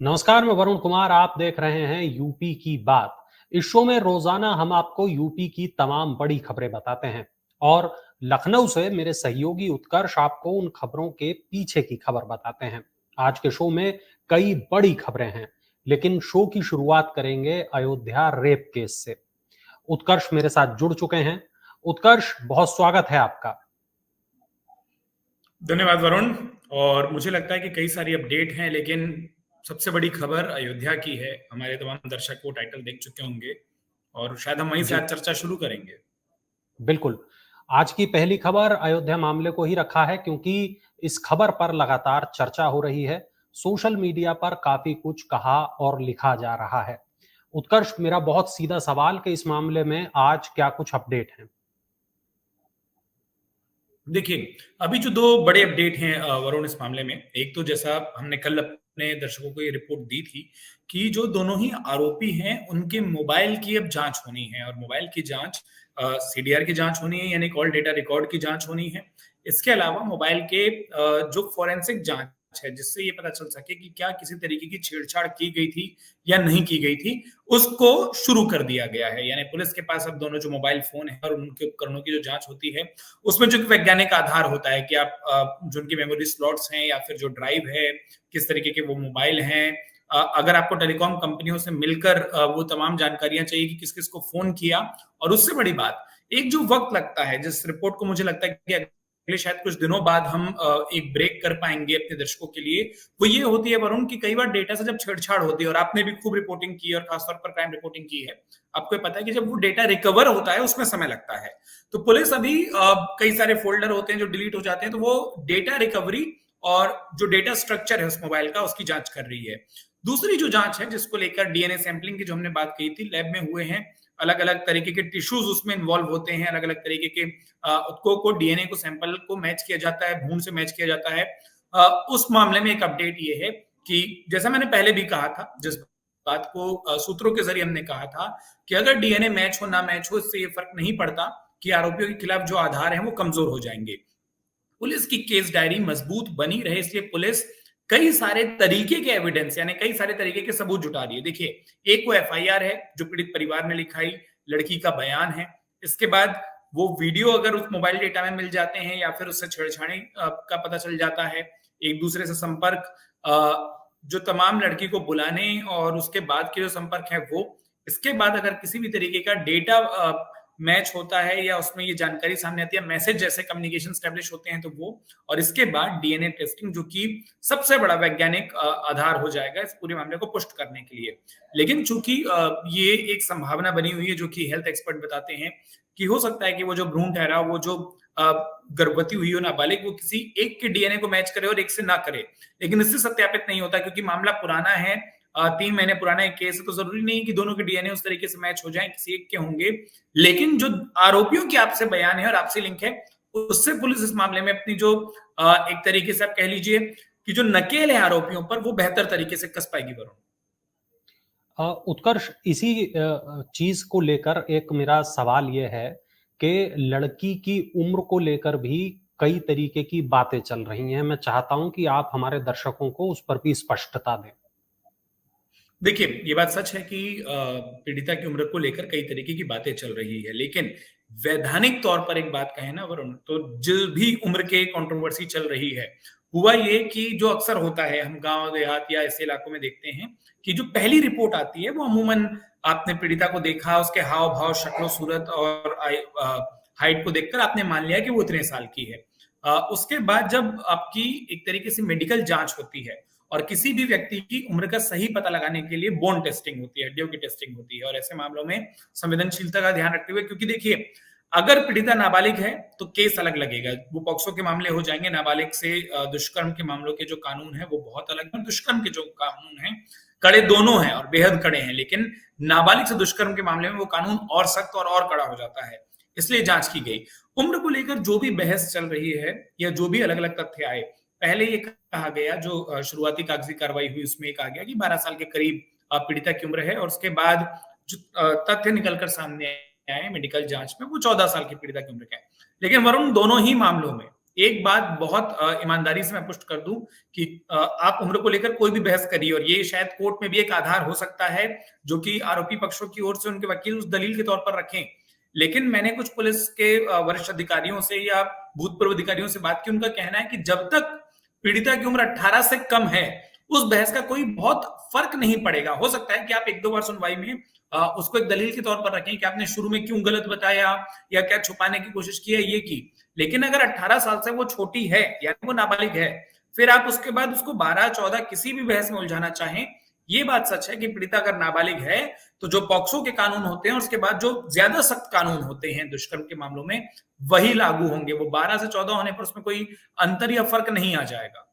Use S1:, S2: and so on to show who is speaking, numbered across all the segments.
S1: नमस्कार, मैं वरुण कुमार। आप देख रहे हैं यूपी की बात। इस शो में रोजाना हम आपको यूपी की तमाम बड़ी खबरें बताते हैं और लखनऊ से मेरे सहयोगी उत्कर्ष आपको उन खबरों के पीछे की खबर बताते हैं। आज के शो में कई बड़ी खबरें हैं, लेकिन शो की शुरुआत करेंगे अयोध्या रेप केस से। उत्कर्ष मेरे साथ जुड़ चुके हैं। उत्कर्ष, बहुत स्वागत है आपका।
S2: धन्यवाद वरुण। और मुझे लगता है कि कई सारी अपडेट हैं, लेकिन सबसे बड़ी खबर अयोध्या की है। हमारे तमाम दर्शक वो टाइटल देख चुके होंगे और शायद हम वहीं से
S1: जी,
S2: आज चर्चा शुरू करेंगे।
S1: बिल्कुल। आज की पहली खबर अयोध्या मामले को ही रखा है, क्योंकि इस खबर पर लगातार चर्चा हो रही है। सोशल मीडिया पर काफी कुछ कहा और लिखा जा रहा है। उत्कर्ष, मेरा बहुत सीधा सवाल कि इस मामले में आज क्या कुछ अपडेट है?
S2: देखिए, अभी जो दो बड़े अपडेट हैं वरुण इस मामले में, एक तो जैसा हमने कल अपने दर्शकों को ये रिपोर्ट दी थी कि जो दोनों ही आरोपी हैं उनके मोबाइल की अब जांच होनी है। और मोबाइल की जांच सीडीआर की जांच होनी है, यानी कॉल डेटा रिकॉर्ड की जांच होनी है। इसके अलावा मोबाइल के जो फॉरेंसिक जांच है, जिससे ये पता चल सके कि क्या किसी तरीके की छेड़छाड़ की गई थी या नहीं की गई थी, उसको शुरू कर दिया गया है। यानी पुलिस के पास अब दोनों जो मोबाइल फोन है और उनके उपकरणों की जो जांच होती है, उसमें जो वैज्ञानिक आधार होता है कि आप जो उनकी मेमोरी स्लॉट्स हैं या फिर जो ड्राइव है, किस तरीके के वो मोबाइल हैं, अगर आपको टेलीकॉम कंपनियों से मिलकर वो तमाम जानकारियां चाहिए कि किस किस को फोन किया। और उससे बड़ी बात, एक जो वक्त लगता है, जिस रिपोर्ट को मुझे लगता है कि अगले शायद कुछ दिनों बाद हम एक ब्रेक कर पाएंगे अपने दर्शकों के लिए, वो ये होती है वरुण कि कई बार डेटा से जब छेड़छाड़ होती है, और आपने भी खूब रिपोर्टिंग की और खासतौर पर क्राइम रिपोर्टिंग की है, आपको पता है कि जब वो डेटा रिकवर होता है उसमें समय लगता है। तो पुलिस अभी कई सारे फोल्डर होते हैं जो डिलीट हो जाते हैं, तो वो डेटा रिकवरी और जो डेटा स्ट्रक्चर है उस मोबाइल का, उसकी जांच कर रही है। दूसरी जो जांच है, जिसको लेकर डीएनए सैंपलिंग की जो हमने बात की थी, लैब में हुए हैं, अलग अलग तरीके के टिश्यूज उसमें इन्वॉल्व होते हैं, अलग अलग तरीके के को डीएनए को सैंपल को मैच किया जाता है, भ्रूण से मैच किया जाता है। उस मामले में एक अपडेट ये है कि जैसा मैंने पहले भी कहा था, जिस बात को सूत्रों के जरिए हमने कहा था कि अगर डीएनए मैच हो ना मैच हो, इससे ये फर्क नहीं पड़ता कि आरोपियों के खिलाफ जो आधार हैं वो कमजोर हो जाएंगे। पुलिस की केस डायरी मजबूत बनी रहे, इसलिए पुलिस कई सारे तरीके के एविडेंस, यानी कई सारे तरीके के सबूत जुटा रही है। देखिए, एक वो एफआईआर है जो पीड़ित परिवार ने लिखाई, लड़की का बयान है। इसके बाद वो वीडियो अगर उस मोबाइल डेटा में मिल जाते हैं या फिर उससे छेड़छाड़ी का पता चल जाता है, एक दूसरे से संपर्क, जो तमाम लड़की को बुलाने और उसके बाद के जो संपर्क है वो। इसके बाद अगर किसी भी तरीके का डेटा मैच होता है या उसमें ये जानकारी सामने आती है, मैसेज जैसे कम्युनिकेशन स्टैब्लिश होते हैं, तो वो। और इसके बाद डीएनए टेस्टिंग, जो कि सबसे बड़ा वैज्ञानिक आधार हो जाएगा इस पूरे मामले को पुष्ट करने के लिए। लेकिन चूंकि ये एक संभावना बनी हुई है, जो कि हेल्थ एक्सपर्ट बताते हैं कि हो सकता है कि वो जो भ्रूण ठहरा, वो जो गर्भवती हुई हो नाबालिग, वो किसी एक के डीएनए को मैच करे और एक से ना करे। लेकिन इससे सत्यापित नहीं होता, क्योंकि मामला पुराना है, 3 महीने पुराना एक केस है, तो जरूरी नहीं कि दोनों के डीएनए उस तरीके से मैच हो जाए, किसी एक के होंगे। लेकिन जो आरोपियों की आपसे बयान है और आपसे लिंक है, उससे पुलिस इस मामले में अपनी जो एक तरीके से आप कह लीजिए कि जो नकेल है आरोपियों पर, वो बेहतर तरीके से कस पाएगी वरुण।
S1: उत्कर्ष, इसी चीज को लेकर एक मेरा सवाल यह है कि लड़की की उम्र को लेकर भी कई तरीके की बातें चल रही हैं। मैं चाहता हूं कि आप हमारे दर्शकों को उस पर भी स्पष्टता दें।
S2: देखिए, ये बात सच है कि पीड़िता की उम्र को लेकर कई तरीके की बातें चल रही है, लेकिन वैधानिक तौर पर एक बात कहें ना वरुण, तो जो भी उम्र के कंट्रोवर्सी चल रही है, हुआ ये कि जो अक्सर होता है, हम गांव देहात या ऐसे इलाकों में देखते हैं कि जो पहली रिपोर्ट आती है वो अमूमन, आपने पीड़िता को देखा, उसके हाव भाव, शक्लो सूरत और हाइट को देखकर आपने मान लिया कि वो इतने साल की है। उसके बाद जब आपकी एक तरीके से मेडिकल जांच होती है और किसी भी व्यक्ति की उम्र का सही पता लगाने के लिए बोन टेस्टिंग होती है, हड्डियों की टेस्टिंग होती है, और ऐसे मामलों में संवेदनशीलता का ध्यान रखते हुए, क्योंकि देखिए, अगर पीड़िता नाबालिग है तो केस अलग लगेगा, वो पॉक्सो के मामले हो जाएंगे। नाबालिग से दुष्कर्म के मामलों के जो कानून है वो बहुत अलग है, दुष्कर्म के जो कानून है कड़े दोनों हैं और बेहद कड़े हैं, लेकिन नाबालिग से दुष्कर्म के मामले में वो कानून और सख्त और कड़ा हो जाता है। इसलिए जांच की गई। उम्र को लेकर जो भी बहस चल रही है या जो भी अलग अलग तथ्य आए, पहले ये कहा गया, जो शुरुआती कागजी कार्रवाई हुई उसमें कहा गया कि 12 साल के करीब पीड़िता की उम्र है, और उसके बाद जो तथ्य निकलकर सामने आए मेडिकल जांच में, वो 14 साल की पीड़िता की उम्र का है। लेकिन वरुण, दोनों ही मामलों में एक बात बहुत ईमानदारी से मैं पुष्ट कर दूं कि आप उम्र को लेकर कोई भी बहस करिए और ये शायद कोर्ट में भी एक आधार हो सकता है जो कि आरोपी पक्षों की ओर से उनके वकील उस दलील के तौर पर रखें। लेकिन मैंने कुछ पुलिस के वरिष्ठ अधिकारियों से या भूतपूर्व अधिकारियों से बात की, उनका कहना है कि जब तक पीड़िता की उम्र 18 से कम है उस बहस का कोई बहुत फर्क नहीं पड़ेगा। हो सकता है कि आप एक दो बार सुनवाई में उसको एक दलील के तौर पर रखें कि आपने शुरू में क्यों गलत बताया या क्या छुपाने की कोशिश की है, ये की। लेकिन अगर 18 साल से वो छोटी है यानी वो नाबालिग है, फिर आप उसके बाद उसको 12-14 किसी भी बहस में उलझाना चाहें, ये बात सच है कि पीड़िता अगर नाबालिग है तो जो पॉक्सो के कानून होते हैं और उसके बाद जो ज्यादा सख्त कानून होते हैं दुष्कर्म के मामलों में वही लागू होंगे। वो 12 से 14 होने पर उसमें कोई अंतर या फर्क नहीं आ जाएगा।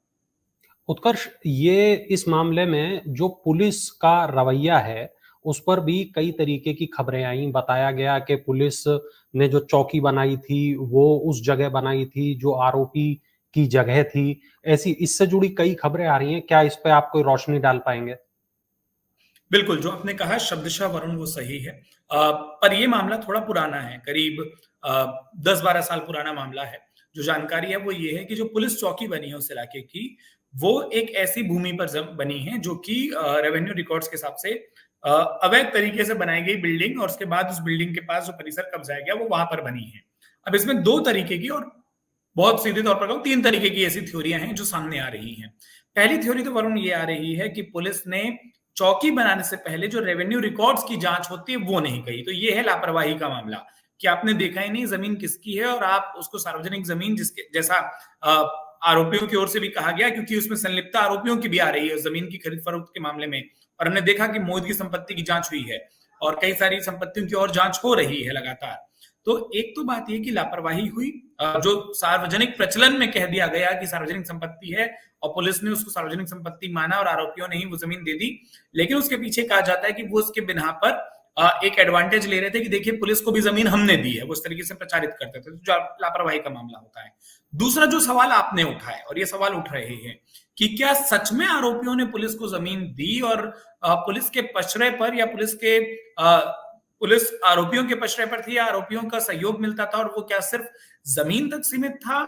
S1: उत्कर्ष, ये इस मामले में जो पुलिस का रवैया है, उस पर भी कई तरीके की खबरें आई। बताया गया कि पुलिस ने जो चौकी बनाई थी, वो उस जगह बनाई थी जो आरोपी की जगह थी। ऐसी इससे जुड़ी कई खबरें आ रही हैं। क्या इस पे आप कोई रोशनी डाल पाएंगे?
S2: बिल्कुल, जो आपने कहा शब्दशः वरुण वो सही है। पर ये मामला थोड़ा पुराना है, करीब 10-12 साल पुराना मामला है। जो जानकारी है वो ये है कि जो पुलिस चौकी बनी है उस इलाके की, वो एक ऐसी भूमि पर बनी है जो कि रेवेन्यू रिकॉर्ड्स के हिसाब से अवैध तरीके से बनाई गई बिल्डिंग और उसके बाद उस बिल्डिंग के पास जो परिसर कब्जाया गया वो वहां पर बनी है। अब इसमें 2 तरीके की और बहुत सीधे तौर पर कहूं 3 तरीके की ऐसी थ्योरियां हैं जो सामने आ रही हैं। पहली थ्योरी तो वरुण ये आ रही है कि पुलिस ने चौकी बनाने से पहले जो रेवेन्यू रिकॉर्ड्स की जांच होती है वो नहीं कही। तो ये है लापरवाही का मामला कि आपने देखा ही नहीं जमीन किसकी है और आप उसको सार्वजनिक जमीन जिसके जैसा आरोपियों की ओर से भी कहा गया, क्योंकि उसमें संलिप्तता आरोपियों की भी आ रही है जमीन की खरीद फरोख्त के मामले में। और हमने देखा कि मोदी की संपत्ति की जांच हुई है और कई सारी संपत्तियों की और जांच हो रही है लगातार। तो एक तो बात यह कि लापरवाही हुई, जो सार्वजनिक प्रचलन में कह दिया गया कि सार्वजनिक संपत्ति है और पुलिस ने उसको सार्वजनिक संपत्ति माना और आरोपियों ने ही वो जमीन दे दी। लेकिन उसके पीछे कहा जाता है कि वो उसके बिना पर एक एडवांटेज ले रहे थे कि देखिए पुलिस को भी जमीन हमने दी है, वो इस तरीके से प्रचारित करते थे। तो लापरवाही का मामला होता है। दूसरा जो सवाल आपने उठाया और ये सवाल उठ रहे हैं कि क्या सच में आरोपियों ने पुलिस को जमीन दी और पुलिस के पचड़े पर या पुलिस आरोपियों के पचड़े पर थी या आरोपियों का सहयोग मिलता था और वो क्या सिर्फ जमीन तक सीमित था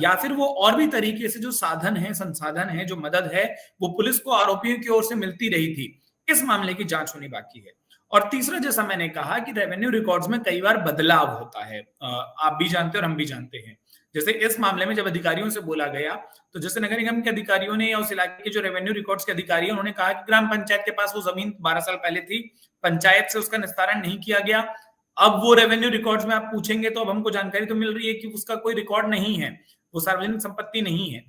S2: या फिर वो और भी तरीके से जो साधन है, संसाधन है, जो मदद है वो पुलिस को आरोपियों की ओर से मिलती रही थी। इस मामले की जांच होनी बाकी है। और तीसरा, जैसा मैंने कहा कि रेवेन्यू रिकॉर्ड्स में कई बार बदलाव होता है, आप भी जानते हैं और हम भी जानते हैं। जैसे इस मामले में जब अधिकारियों से बोला गया तो जैसे नगर निगम के अधिकारियों ने या उस इलाके के जो रेवेन्यू रिकॉर्ड्स के अधिकारी हैं उन्होंने कहा कि ग्राम पंचायत के पास वो जमीन 12 साल पहले थी, पंचायत से उसका निस्तारण नहीं किया गया। अब वो रेवेन्यू रिकॉर्ड्स में आप पूछेंगे तो अब हमको जानकारी तो मिल रही है कि उसका कोई रिकॉर्ड नहीं है, वो सार्वजनिक संपत्ति नहीं है।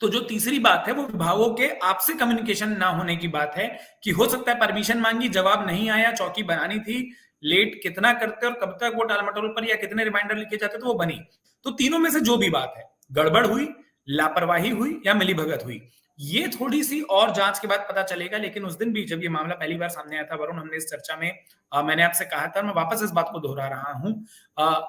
S2: तो जो तीसरी बात है वो विभागों के आपसे कम्युनिकेशन ना होने की बात है कि हो सकता है परमिशन मांगी, जवाब नहीं आया, चौकी बनानी थी, लेट कितना करते और कब तक वो टालमटोल पर या कितने रिमाइंडर लिखे जाते तो वो बनी। तो तीनों में से जो भी बात है, गड़बड़ हुई, लापरवाही हुई या मिलीभगत हुई, ये थोड़ी सी और जांच के बाद पता चलेगा। लेकिन उस दिन भी जब ये मामला पहली बार सामने आया था वरुण, हमने इस चर्चा में मैंने आपसे कहा था, मैं वापस इस बात को दोहरा रहा हूं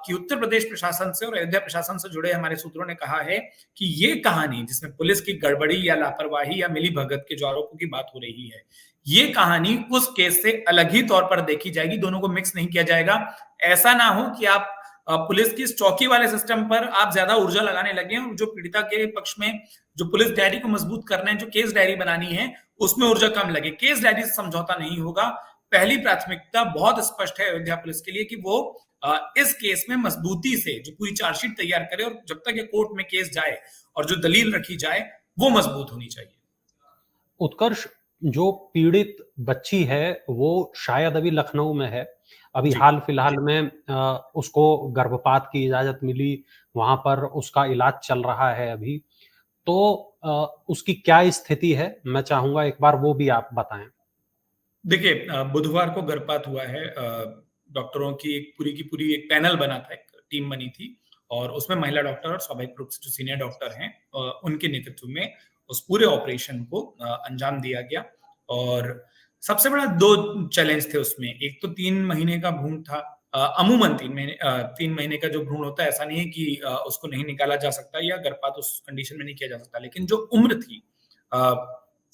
S2: कि उत्तर प्रदेश प्रशासन से और अयोध्या प्रशासन से जुड़े हमारे सूत्रों ने कहा है कि ये कहानी जिसमें पुलिस की गड़बड़ी या लापरवाही या मिलीभगत के जो आरोपों की बात हो रही है, ये कहानी उस केस से अलग ही तौर पर देखी जाएगी, दोनों को मिक्स नहीं किया जाएगा। ऐसा ना हो कि आप पुलिस की इस चौकी वाले सिस्टम पर आप ज्यादा ऊर्जा लगाने लगे और जो पीड़िता के पक्ष में जो पुलिस डायरी को मजबूत करना है, जो केस डायरी बनानी है, उसमें ऊर्जा कम लगे। केस डायरी से समझौता नहीं होगा। पहली प्राथमिकता बहुत स्पष्ट है अयोध्या पुलिस के लिए कि वो इस केस में मजबूती से जो पूरी चार्जशीट तैयार करे और जब तक ये कोर्ट में केस जाए और जो दलील रखी जाए वो मजबूत होनी चाहिए।
S1: उत्कर्ष, जो पीड़ित बच्ची है वो शायद अभी लखनऊ में है। अभी हाल फिलहाल में उसको गर्भपात की इजाजत मिली, वहां पर उसका इलाज चल रहा है अभी। तो उसकी क्या स्थिति है, मैं चाहूंगा एक बार वो भी आप बताएं।
S2: देखिए, बुधवार को गर्भपात हुआ है। डॉक्टरों की एक पूरी एक पैनल बना था, एक टीम बनी थी और उसमें महिला डॉक्टर और स्वाभाविक रूप से जो सीनियर डॉक्टर हैं उनके नेतृत्व में उस पूरे ऑपरेशन को अंजाम दिया गया। और सबसे बड़ा 2 चैलेंज थे उसमें। एक तो 3 महीने का भ्रूण था। अमूमन 3 महीने का जो भ्रूण होता है, ऐसा नहीं है कि उसको नहीं निकाला जा सकता या गर्भपात उस कंडीशन में नहीं किया जा सकता, लेकिन जो उम्र थी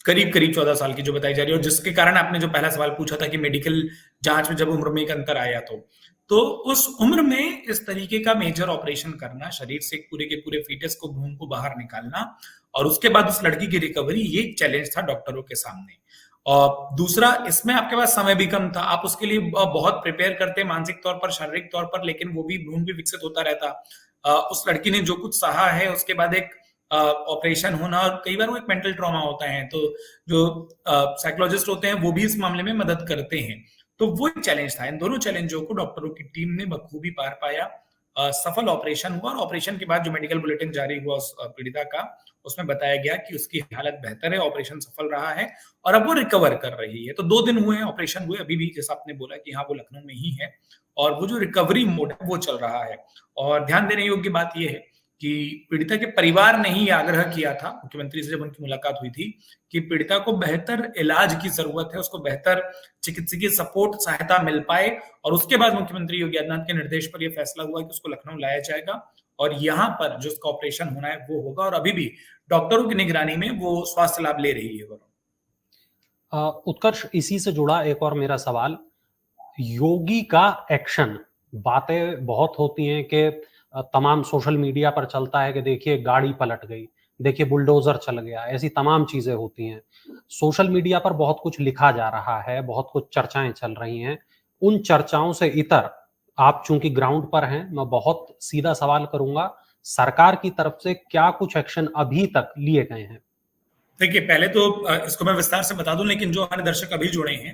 S2: करीब 14 साल की जो बताई जा रही है और जिसके कारण आपने जो पहला सवाल पूछा था कि मेडिकल जांच में जब उम्र में एक अंतर आया, तो तो उस उम्र में इस तरीके का मेजर ऑपरेशन करना, शरीर से पूरे के पूरे फीटस को, भ्रूण को बाहर निकालना और उसके बाद उस लड़की की रिकवरी, ये एक चैलेंज था डॉक्टरों के सामने। और दूसरा, इसमें आपके पास समय भी कम था, आप उसके लिए बहुत प्रिपेयर करते मानसिक तौर पर, शारीरिक तौर पर, लेकिन वो भी भ्रूण भी विकसित होता रहता। उस लड़की ने जो कुछ सहा है, उसके बाद एक ऑपरेशन होना, और कई बार वो एक मेंटल ट्रॉमा होता है, तो जो साइकोलॉजिस्ट होते हैं वो भी इस मामले में मदद करते हैं। तो वो एक चैलेंज था। इन दोनों चैलेंजों को डॉक्टरों की टीम ने बखूबी पार पाया। सफल ऑपरेशन हुआ और ऑपरेशन के बाद जो मेडिकल बुलेटिन जारी हुआ उस पीड़िता का, उसमें बताया गया कि उसकी हालत बेहतर है, ऑपरेशन सफल रहा है और अब वो रिकवर कर रही है। तो 2 दिन हुए हैं ऑपरेशन हुए, अभी भी जैसा आपने बोला कि हाँ, वो लखनऊ में ही है और वो जो रिकवरी मोड है वो चल रहा है। और ध्यान देने योग्य बात ये है कि पीड़िता के परिवार ने ही आग्रह किया था मुख्यमंत्री से, जब उनकी मुलाकात हुई थी, कि पीड़िता को बेहतर इलाज की जरूरत है, उसको बेहतर चिकित्सकीय सपोर्ट सहायता मिल पाए। और उसके बाद मुख्यमंत्री योगी आदित्यनाथ के निर्देश पर यह फैसला हुआ कि उसको लखनऊ लाया जाएगा और यहाँ पर जो उसका ऑपरेशन होना है वो होगा, और अभी भी डॉक्टरों की निगरानी में वो स्वास्थ्य लाभ ले रही है।
S1: उत्कर्ष, इसी से जुड़ा एक और मेरा सवाल, योगी का एक्शन, बातें बहुत होती हैं कि तमाम सोशल मीडिया पर चलता है कि देखिए गाड़ी पलट गई, देखिए बुलडोजर चल गया, ऐसी तमाम चीजें होती हैं। सोशल मीडिया पर बहुत कुछ लिखा जा रहा है, बहुत कुछ चर्चाएं चल रही हैं। उन चर्चाओं से इतर, आप चूंकि ग्राउंड पर हैं, मैं बहुत सीधा सवाल करूंगा, सरकार की तरफ से क्या कुछ एक्शन अभी तक लिए गए हैं?
S2: देखिए, पहले तो इसको मैं विस्तार से बता दूं, लेकिन जो हमारे दर्शक अभी जुड़े हैं,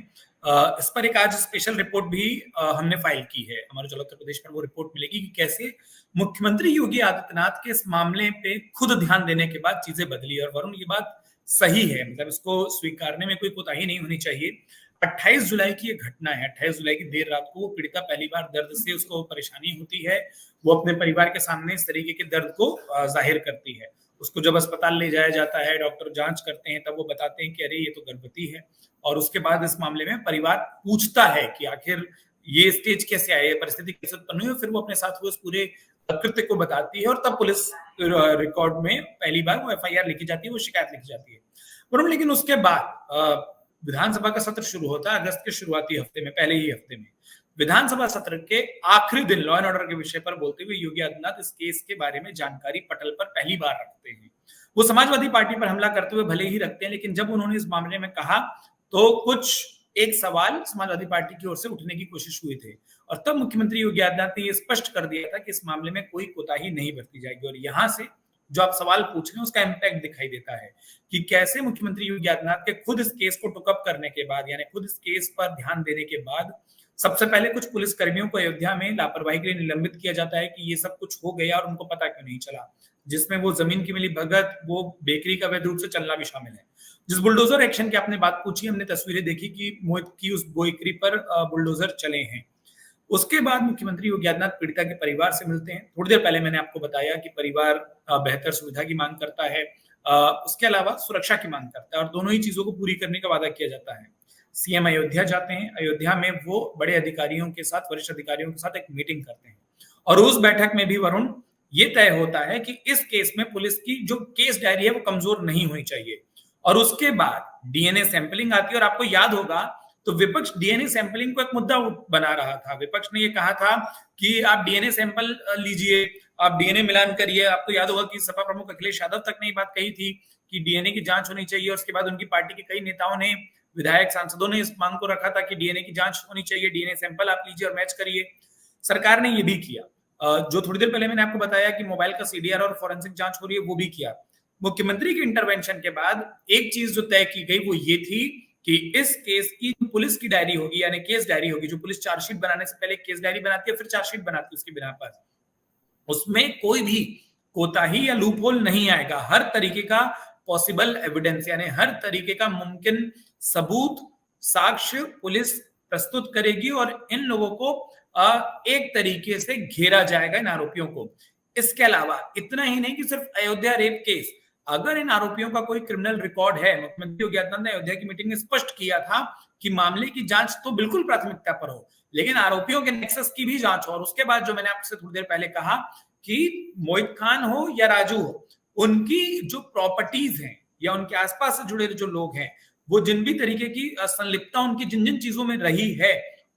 S2: इस पर एक आज स्पेशल रिपोर्ट भी हमने फाइल की है। हमारे जो उत्तर प्रदेश पर वो रिपोर्ट मिलेगी कि कैसे मुख्यमंत्री योगी आदित्यनाथ के इस मामले पे खुद ध्यान देने के बाद चीजें बदली। और वरुण, ये बात सही है, मतलब इसको स्वीकारने में कोई कोताही नहीं होनी चाहिए। 28 जुलाई की ये घटना है। 28 जुलाई की देर रात को वो पीड़िता पहली बार दर्द से उसको परेशानी होती है, वो अपने परिवार के सामने इस तरीके के दर्द को जाहिर करती है। उसको जब अस्पताल ले जाया जाता है, डॉक्टर जांच करते हैं, तब वो बताते हैं कि अरे ये तो गर्भवती है। और उसके बाद इस मामले में परिवार पूछता है कि आखिर ये स्टेज कैसे आए, परिस्थिति कैसे उत्पन्न हुई। फिर वो अपने साथ हुए उस पूरे कृत्य को बताती है और तब पुलिस रिकॉर्ड में पहली बार वो एफआईआर लिखी जाती है, वो शिकायत लिखी जाती है। लेकिन उसके बाद विधानसभा का सत्र शुरू होता है अगस्त के शुरुआती हफ्ते में, पहले ही हफ्ते में। विधानसभा सत्र के आखिरी दिन लॉ एंड ऑर्डर के विषय पर बोलते हुए योगी आदित्यनाथ इस केस के बारे में जानकारी पटल पर पहली बार रखते हैं। वो समाजवादी पार्टी पर हमला करते हुए भले ही रखते हैं, लेकिन जब उन्होंने इस मामले में कहा तो कुछ एक सवाल समाजवादी पार्टी की ओर से उठने की कोशिश हुई थी। और तब मुख्यमंत्री योगी आदित्यनाथ ने यह स्पष्ट कर दिया था कि इस मामले में कोई कोताही नहीं बरती जाएगी। और यहां से जो आप सवाल पूछ रहे हैं उसका इंपैक्ट दिखाई देता है कि कैसे मुख्यमंत्री योगी आदित्यनाथ के खुद इस केस को टुकअप करने के बाद, यानी खुद इस केस पर ध्यान देने के बाद, सबसे पहले कुछ पुलिस कर्मियों को अयोध्या में लापरवाही के लिए निलंबित किया जाता है कि ये सब कुछ हो गया और उनको पता क्यों नहीं चला, जिसमें वो जमीन की मिली भगत, वो बेकरी का अवैध रूप से चलना भी शामिल है। जिस बुलडोजर एक्शन की आपने बात पूछी, हमने तस्वीरें देखी कि मोहित की उस बेकरी पर बुलडोजर चले हैं। उसके बाद मुख्यमंत्री योगी आदित्यनाथ पीड़िता के परिवार से मिलते हैं। थोड़ी देर पहले मैंने आपको बताया कि परिवार बेहतर सुविधा की मांग करता है, उसके अलावा सुरक्षा की मांग करता है, और दोनों ही चीजों को पूरी करने का वादा किया जाता है। सीएम अयोध्या जाते हैं। अयोध्या में वो बड़े अधिकारियों के साथ, वरिष्ठ अधिकारियों के साथ एक मीटिंग करते हैं और उस बैठक में भी वरुण, ये तय होता है कि इस केस में पुलिस की जो केस डायरी है वो कमजोर नहीं होनी चाहिए। और उसके बाद डीएनए सैंपलिंग आती है। और आपको याद होगा तो विपक्ष डीएनए सैंपलिंग को एक मुद्दा बना रहा था। विपक्ष ने ये कहा था कि आप डीएनए सैंपल लीजिए, आप डीएनए मिलान करिए। आपको याद होगा कि सपा प्रमुख अखिलेश यादव तक ने ये बात कही थी कि डीएनए की जांच होनी चाहिए। उसके बाद उनकी पार्टी के कई नेताओं ने, विधायक, सांसदों ने इस मांग को रखा था कि डीएनए की जांच होनी चाहिए, डीएनए सैंपल आप लीजिए और मैच करिए। सरकार ने ये भी किया। जो थोड़ी देर पहले मैंने आपको बताया कि मोबाइल का सीडीआर और फोरेंसिक जांच हो रही है, वो भी किया। मुख्यमंत्री के इंटरवेंशन के बाद एक चीज जो तय की गई वो ये थी कि इस केस की पुलिस की डायरी होगी, यानी केस डायरी होगी, जो पुलिस चार्जशीट बनाने से पहले केस डायरी बनाती है, फिर चार्जशीट बनाती है उसकी बिना पर, उसमें कोई भी कोताही या लूप होल नहीं आएगा। हर तरीके का पॉसिबल एविडेंस, यानी हर तरीके का मुमकिन सबूत, साक्ष्य पुलिस प्रस्तुत करेगी और इन लोगों को एक तरीके से घेरा जाएगा, इन आरोपियों को। इसके अलावा इतना ही नहीं कि सिर्फ अयोध्या रेप केस, अगर इन आरोपियों का कोई क्रिमिनल रिकॉर्ड है, मुख्यमंत्री योगी आदित्यनाथ ने अयोध्या की मीटिंग में स्पष्ट किया था कि मामले की जांच तो बिल्कुल प्राथमिकता पर हो, लेकिन आरोपियों के नेक्सस की भी जांच हो। और उसके बाद जो मैंने आपसे थोड़ी देर पहले कहा कि मोहित खान हो या राजू हो, उनकी जो प्रॉपर्टीज हैं या उनके आसपास से जुड़े जो लोग हैं, वो जिन भी तरीके की संलिप्तता उनकी जिन जिन चीजों में रही है,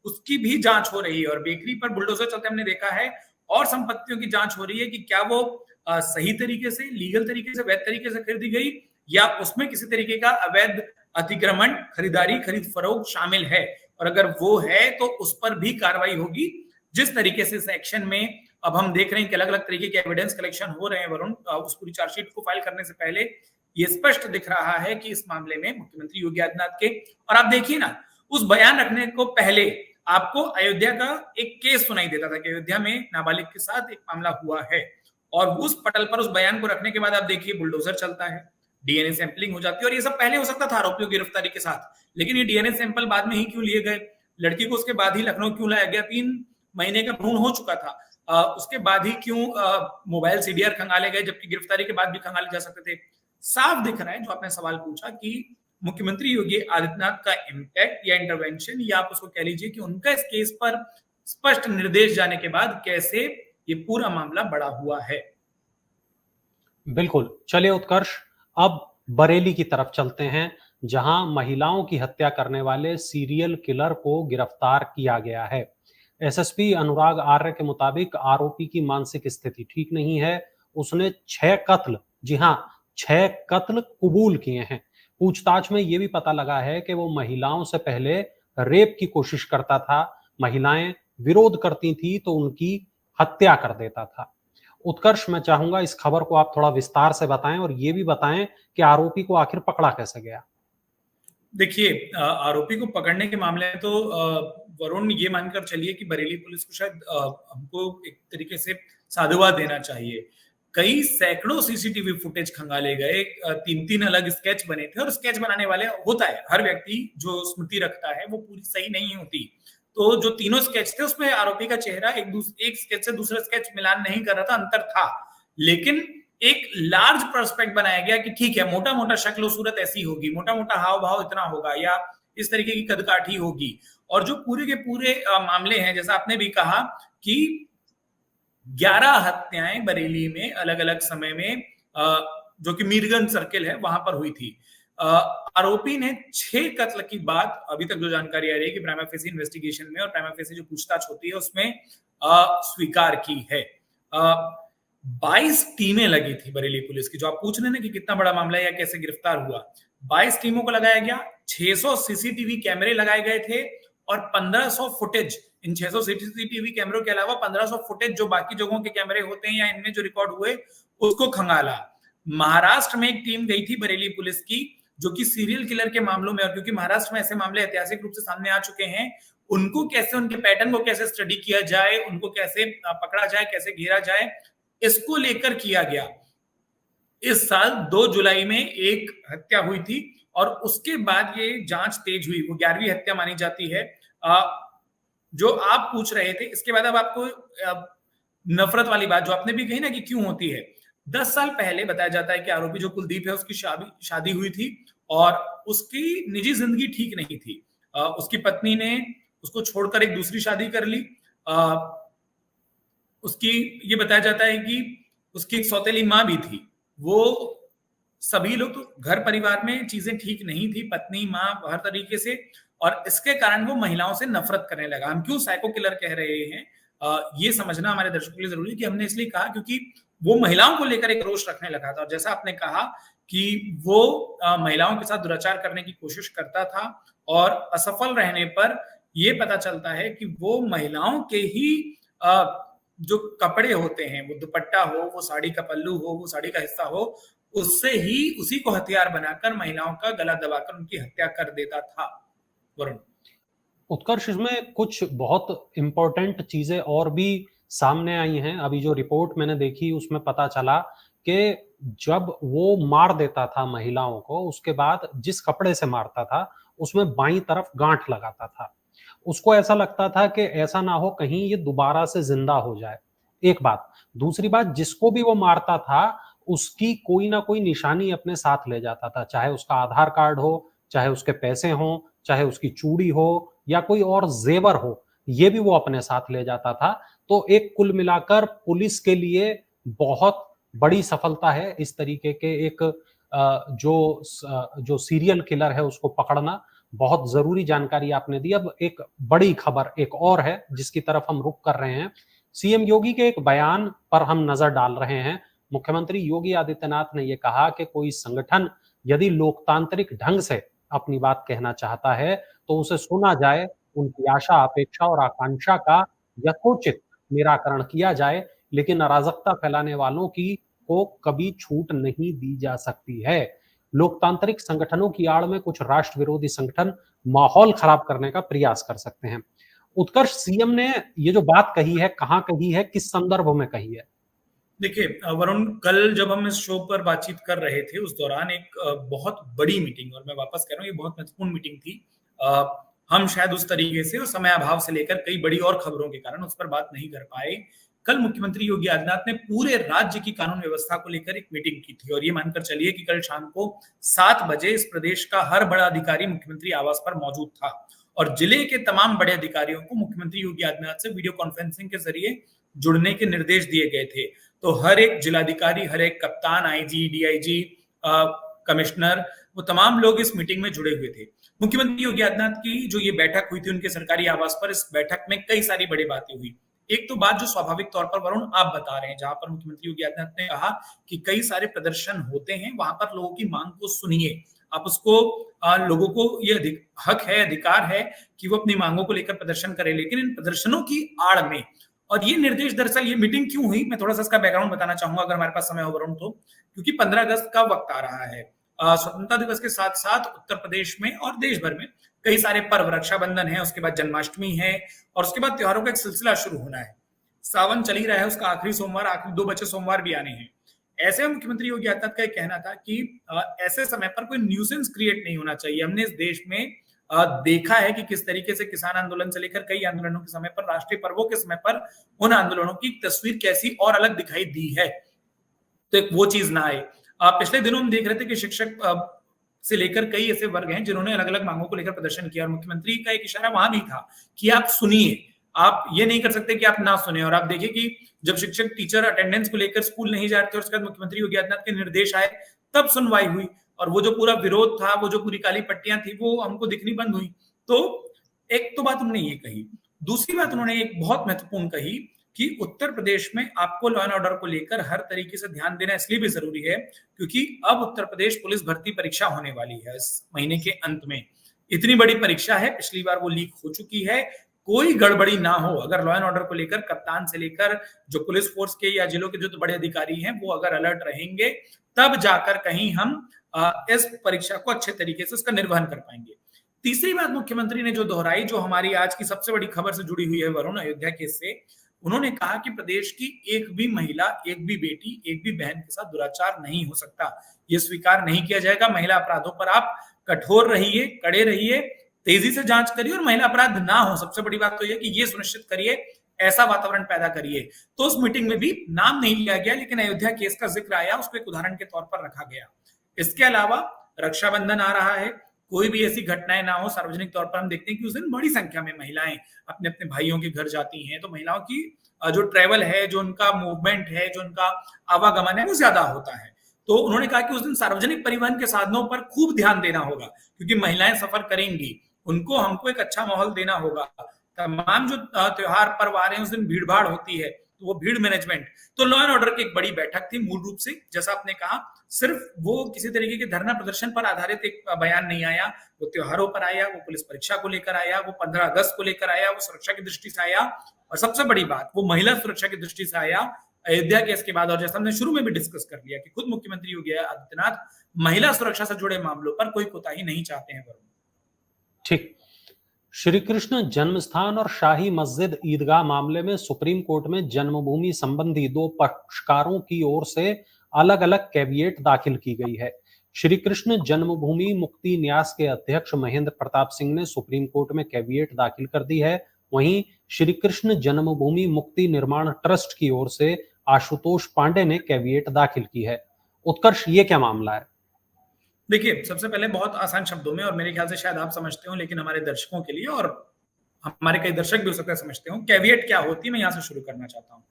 S2: उसकी भी जांच हो रही है। और बेकरी पर बुलडोजर चलते हमने देखा है, और संपत्तियों की जांच हो रही है कि क्या वो सही तरीके से, लीगल तरीके से, वैध तरीके से खरीदी गई, या उसमें किसी तरीके का अवैध अतिक्रमण, खरीदारी, खरीद फरोख्त शामिल है। और अगर वो है तो उस पर भी कार्रवाई होगी। जिस तरीके से इस एक्शन में अब हम देख रहे हैं कि अलग अलग तरीके के एविडेंस कलेक्शन हो रहे हैं वरुण, उस पूरी चार्जशीट को फाइल करने से पहले ये स्पष्ट दिख रहा है कि इस मामले में मुख्यमंत्री योगी आदित्यनाथ के, और आप देखिए ना, उस बयान रखने को पहले आपको अयोध्या का एक केस सुनाई देता था कि अयोध्या में नाबालिग के साथ एक मामला हुआ है, और उस पटल पर उस बयान को रखने के बाद आप देखिए बुलडोजर चलता है, डीएनए सैंपलिंग हो जाती है, और ये सब पहले हो सकता था आरोपियों की गिरफ्तारी के साथ, लेकिन ये डीएनए सैंपल बाद में ही क्यों लिए गए? लड़की को उसके बाद ही लखनऊ क्यों लाया गया? 3 महीने का भ्रूण हो चुका था, उसके बाद ही क्यों मोबाइल सीडीआर खंगाले गए, जबकि गिरफ्तारी के बाद भी खंगाले जा सकते थे? साफ दिख रहा है, जो आपने सवाल पूछा, कि मुख्यमंत्री योगी आदित्यनाथ का इम्पैक्ट या इंटरवेंशन, या आप उसको कह लीजिए कि उनका इस केस पर स्पष्ट निर्देश जाने के बाद कैसे ये पूरा मामला बड़ा हुआ है।
S1: बिल्कुल। चलिए उत्कर्ष, अब बरेली की तरफ चलते हैं, जहां महिलाओं की हत्या करने वाले सीरियल किलर को गिरफ्तार किया गया है। एसएसपी अनुराग आर्य के मुताबिक आरोपी की मानसिक स्थिति ठीक नहीं है। उसने 6 कत्ल, जी हां, 6 कत्ल कबूल किए हैं। पूछताछ में यह भी पता लगा है कि वो महिलाओं से पहले रेप की कोशिश करता था। महिलाएं विरोध करती थी तो उनकी हत्या कर देता था। उत्कर्ष, मैं चाहूंगा इस खबर को आप थोड़ा विस्तार से बताएं और ये भी बताएं कि आरोपी को आखिर पकड़ा कैसे गया।
S2: देखिए, आरोपी को पकड़ने के मामले में तो वरुण, ये मानकर चलिए कि बरेली पुलिस को शायद हमको एक तरीके से साधुवाद देना चाहिए। कई सैकड़ों सीसीटीवी फुटेज खंगाले गए, 3-3 अलग स्केच बने थे, और स्केच बनाने वाले, होता है हर व्यक्ति जो स्मृति रखता है वो पूरी सही नहीं होती। तो जो तीनों स्केच थे उसमें आरोपी का चेहरा एक स्केच से दूसरे स्केच मिलान नहीं कर रहा था, अंतर था, लेकिन एक लार्ज पर्सपेक्ट बनाया गया कि ठीक है, मोटा मोटा शक्ल सूरत ऐसी होगी, मोटा मोटा हाव भाव इतना होगा, या इस तरीके की कदकाठी होगी। और जो पूरे के पूरे मामले हैं, जैसा आपने भी कहा कि 11 हत्याएं बरेली में अलग अलग समय में, जो कि मीरगंज सर्किल है, वहां पर हुई थी। आरोपी ने 6 कत्ल की बात अभी तक जो जानकारी आ रही है कि प्राइमा फेसी इन्वेस्टिगेशन में और प्राइमा फेसी जो पूछताछ होती है उसमें स्वीकार की है। 22 टीमें लगी थी बरेली पुलिस की, जो आप पूछ रहे हैं कि कितना बड़ा मामला है या कैसे गिरफ्तार हुआ। 22 टीमों को लगाया गया, 600 सीसीटीवी कैमरे लगाए गए थे, और 1500 फुटेज, इन 600 सीसीटीवी कैमरों के अलावा 1500 फुटेज जो बाकी जगहों के कैमरे होते हैं या इनमें जो रिकॉर्ड हुए, उसको खंगाला। महाराष्ट्र में एक टीम गई थी बरेली पुलिस की, जो कि सीरियल किलर के मामलों में, और क्योंकि महाराष्ट्र में ऐसे मामले ऐतिहासिक रूप से सामने आ चुके हैं, उनको कैसे, उनके पैटर्न को कैसे स्टडी किया जाए, उनको कैसे पकड़ा जाए, कैसे घेरा जाए, इसको लेकर किया गया। इस साल 2 जुलाई में एक हत्या हुई थी, और उसके बाद ये जांच तेज हुई, वो 11वीं हत्या मानी जाती है। जो आप पूछ रहे थे, इसके बाद अब आपको नफरत वाली बात जो आपने भी कही ना कि क्यों होती है, 10 साल पहले बताया जाता है कि आरोपी जो कुलदीप है उसकी शादी हुई थी, और उसकी निजी जिंदगी ठीक नहीं थी। उसकी पत्नी ने उसको छोड़कर एक दूसरी शादी कर ली। उसकी ये बताया जाता है कि उसकी एक सौतेली माँ भी थी। वो सभी लोग, तो घर परिवार में चीजें ठीक नहीं थी, पत्नी, माँ, हर तरीके से, और इसके कारण वो महिलाओं से नफरत करने लगा। हम क्यों साइको किलर कह रहे हैं, ये समझना हमारे दर्शकों के लिए जरूरी है कि हमने इसलिए कहा क्योंकि वो महिलाओं को लेकर एक रोष रखने लगा था, और जैसा आपने कहा कि वो महिलाओं के साथ दुराचार करने की कोशिश करता था, और असफल रहने पर यह पता चलता है कि वो महिलाओं के ही जो कपड़े होते हैं, वो दुपट्टा हो, वो साड़ी का पल्लू हो, वो साड़ी का हिस्सा हो, उससे ही उसी को हथियार बनाकर महिलाओं का गला दबाकर उनकी हत्या कर देता था। वरुण,
S1: उत्कर्ष, इसमें कुछ बहुत इंपॉर्टेंट चीजें और भी सामने आई हैं। अभी जो रिपोर्ट मैंने देखी उसमें पता चला कि जब वो मार देता था महिलाओं को, उसके बाद जिस कपड़े से मारता था उसमें बाईं तरफ गांठ लगाता था। उसको ऐसा लगता था कि ऐसा ना हो कहीं ये दोबारा से जिंदा हो जाए, एक बात। दूसरी बात, जिसको भी वो मारता था उसकी कोई ना कोई निशानी अपने साथ ले जाता था, चाहे उसका आधार कार्ड हो, चाहे उसके पैसे हो, चाहे उसकी चूड़ी हो, या कोई और जेवर हो, ये भी वो अपने साथ ले जाता था। तो एक कुल मिलाकर पुलिस के लिए बहुत बड़ी सफलता है इस तरीके के एक जो सीरियल किलर है उसको पकड़ना। बहुत जरूरी जानकारी आपने दी। अब एक बड़ी खबर एक और है जिसकी तरफ हम रुख कर रहे हैं। सीएम योगी के एक बयान पर हम नजर डाल रहे हैं। मुख्यमंत्री योगी आदित्यनाथ ने यह कहा कि कोई संगठन यदि लोकतांत्रिक ढंग से अपनी बात कहना चाहता है तो उसे सुना जाए, उनकी आशा, अपेक्षा और आकांक्षा का यथोचित निराकरण किया जाए, लेकिन अराजकता फैलाने वालों की को कभी छूट नहीं दी जा सकती है। लोकतांत्रिक संगठनों की आड़ में कुछ राष्ट्र विरोधी संगठन माहौल खराब करने का प्रयास कर सकते हैं। उत्कर्ष, सीएम ने ये जो बात कही है, कहां कही है, किस संदर्भ में कही है?
S2: देखिए वरुण, कल जब हम इस शो पर बातचीत कर रहे थे उस दौरान एक बहुत बड़ी मीटिंग, और मैं वापस कह रहा हूँ ये बहुत महत्वपूर्ण मीटिंग थी। हम शायद उस तरीके से और समय अभाव से लेकर कई बड़ी और खबरों के कारण उस पर बात नहीं कर पाए। कल मुख्यमंत्री योगी आदित्यनाथ ने पूरे राज्य की कानून व्यवस्था को लेकर एक मीटिंग की थी, और ये मानकर चलिए कि कल शाम को 7 बजे इस प्रदेश का हर बड़ा अधिकारी मुख्यमंत्री आवास पर मौजूद था, और जिले के तमाम बड़े अधिकारियों को मुख्यमंत्री योगी आदित्यनाथ से वीडियो कॉन्फ्रेंसिंग के जरिए जुड़ने के निर्देश दिए गए थे। तो हर एक जिलाधिकारी, हर एक कप्तान, आईजी, डीआईजी, कमिश्नर, वो तमाम लोग इस मीटिंग में जुड़े हुए थे। मुख्यमंत्री योगी आदित्यनाथ की जो ये बैठक हुई थी उनके सरकारी आवास पर, इस बैठक में कई सारी बड़ी बातें हुई। एक तो बात जो स्वाभाविक तौर पर वरुण आप बता रहे हैं, जहां पर मुख्यमंत्री योगी आदित्यनाथ ने कहा कि कई सारे प्रदर्शन होते हैं, वहां पर लोगों की मांग को सुनिए, आप उसको लोगों को ये हक है, अधिकार है कि वो अपनी मांगों को लेकर प्रदर्शन करें, लेकिन इन प्रदर्शनों की आड़ में, और ये निर्देश दरअसल ये मीटिंग क्यों हुई, मैं थोड़ा सा इसका बैकग्राउंड बताना चाहूंगा अगर हमारे पास समय हो वरुण तो। क्योंकि 15 अगस्त का वक्त आ रहा है, स्वतंत्रता दिवस के साथ साथ उत्तर प्रदेश में और देश भर में कई सारे पर्व, रक्षाबंधन है, उसके बाद जन्माष्टमी है, और उसके बाद त्योहारों का एक सिलसिला शुरू होना है। सावन चल ही रहा है, उसका आखिरी सोमवार, आखिरी 2 बचे सोमवार भी आने हैं। ऐसे में मुख्यमंत्री योगी आदित्यनाथ का कहना था कि ऐसे समय पर कोई न्यूसेंस क्रिएट नहीं होना चाहिए। हमने इस देश में देखा है कि किस तरीके से किसान आंदोलन से लेकर कई आंदोलनों के समय पर, राष्ट्रीय पर्वों के समय पर उन आंदोलनों की तस्वीर कैसी और अलग दिखाई दी है, तो एक वो चीज ना आए। पिछले दिनों हम देख रहे थे कि शिक्षक से लेकर कई ऐसे वर्ग हैं जिन्होंने अलग अलग मांगों को लेकर प्रदर्शन किया, और मुख्यमंत्री का एक इशारा वहां भी था कि आप सुनिए, आप ये नहीं कर सकते कि आप ना सुने। और आप देखिए कि जब शिक्षक टीचर अटेंडेंस को लेकर स्कूल नहीं जा रहे थे और उसके बाद मुख्यमंत्री योगी आदित्यनाथ के निर्देश आए, तब सुनवाई हुई, और वो जो पूरा विरोध था, वो जो पूरी काली पट्टियां थी, वो हमको दिखनी बंद हुई। तो एक तो बात उन्होंने ये कही। दूसरी बात उन्होंने एक बहुत महत्वपूर्ण कही कि उत्तर प्रदेश में आपको लॉ एंड ऑर्डर को लेकर हर तरीके से ध्यान देना इसलिए भी जरूरी है क्योंकि अब उत्तर प्रदेश पुलिस भर्ती परीक्षा होने वाली है इस महीने के अंत में। इतनी बड़ी परीक्षा है, पिछली बार वो लीक हो चुकी है, कोई गड़बड़ी ना हो। अगर लॉ एंड ऑर्डर को लेकर कप्तान से लेकर जो पुलिस फोर्स के या जिलों के जो बड़े अधिकारी हैं वो अगर अलर्ट रहेंगे, तब जाकर कहीं हम इस परीक्षा को अच्छे तरीके से इसका निर्वहन कर पाएंगे। तीसरी बात मुख्यमंत्री ने जो दोहराई, जो हमारी आज की सबसे बड़ी खबर से जुड़ी हुई है वरुण, अयोध्या केस से, उन्होंने कहा कि प्रदेश की एक भी महिला, एक भी बेटी, एक भी बहन के साथ दुराचार नहीं हो सकता, ये स्वीकार नहीं किया जाएगा। महिला अपराधों पर आप कठोर रहिए, कड़े रहिए, तेजी से जांच करिए और महिला अपराध ना हो। सबसे बड़ी बात तो यह कि ये सुनिश्चित करिए, ऐसा वातावरण पैदा करिए। तो उस मीटिंग में भी नाम नहीं लिया गया, लेकिन अयोध्या केस का जिक्र आया, उसको एक उदाहरण के तौर पर रखा गया। इसके अलावा रक्षाबंधन आ रहा है, कोई भी ऐसी घटनाएं ना हो, सार्वजनिक तौर पर हम देखते हैं कि उस दिन बड़ी संख्या में महिलाएं अपने अपने भाइयों के घर जाती हैं, तो महिलाओं की जो ट्रेवल है, जो उनका मूवमेंट है, जो उनका आवागमन है, वो ज्यादा होता है। तो उन्होंने कहा कि उस दिन सार्वजनिक परिवहन के साधनों पर खूब ध्यान देना होगा, क्योंकि महिलाएं सफर करेंगी, उनको हमको एक अच्छा माहौल देना होगा। तमाम जो त्योहार पर्व आ रहे हैं उस दिन भीड़ भाड़ होती है, तो वो भीड़ मैनेजमेंट, तो लॉ एंड ऑर्डर की एक बड़ी बैठक थी। मूल रूप से जैसा आपने कहा, सिर्फ वो किसी तरीके के धरना प्रदर्शन पर आधारित एक बयान नहीं आया, वो त्योहारों पर आया, वो पुलिस परीक्षा को लेकर आया, वो 15 अगस्त को लेकर आया, वो सुरक्षा की दृष्टि से आया, और सबसे बड़ी बात वो महिला सुरक्षा की दृष्टि से आया अयोध्या केस के बाद। और जैसा हमने शुरू में भी डिस्कस कर लिया कि खुद मुख्यमंत्री योगी आदित्यनाथ महिला सुरक्षा से जुड़े मामलों पर कोई कोताही नहीं चाहते हैं।
S1: ठीक। श्री कृष्ण जन्मस्थान और शाही मस्जिद ईदगाह मामले में सुप्रीम कोर्ट में जन्मभूमि संबंधी 2 पक्षकारों की ओर से अलग अलग कैविएट दाखिल की गई है। श्री कृष्ण जन्मभूमि मुक्ति न्यास के अध्यक्ष महेंद्र प्रताप सिंह ने सुप्रीम कोर्ट में कैविएट दाखिल कर दी है। वहीं श्री कृष्ण जन्मभूमि मुक्ति निर्माण ट्रस्ट की ओर से आशुतोष पांडे ने कैविएट दाखिल की है। उत्कर्ष, ये क्या मामला है?
S2: देखिए, सबसे पहले बहुत आसान शब्दों में, और मेरे ख्याल से शायद आप समझते हो, लेकिन हमारे दर्शकों के लिए, और हमारे कई दर्शक भी हो सकते हैं समझते हो, कैविएट क्या होती है, मैं यहां से शुरू करना चाहता हूं।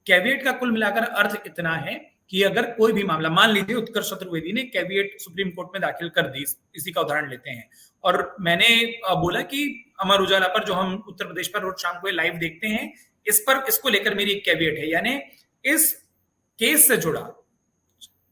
S2: कैविएट का कुल मिलाकर अर्थ इतना है कि अगर कोई भी मामला, मान लीजिए उत्कर्ष चतुर्वेदी ने कैविएट सुप्रीम कोर्ट में दाखिल कर दी, इसी का उदाहरण लेते हैं, और मैंने बोला कि अमर उजाला पर, जो हम उत्तर प्रदेश पर रोज शाम को लाइव देखते हैं, इस पर, इसको लेकर मेरी एक कैविएट है, यानी इस केस से जुड़ा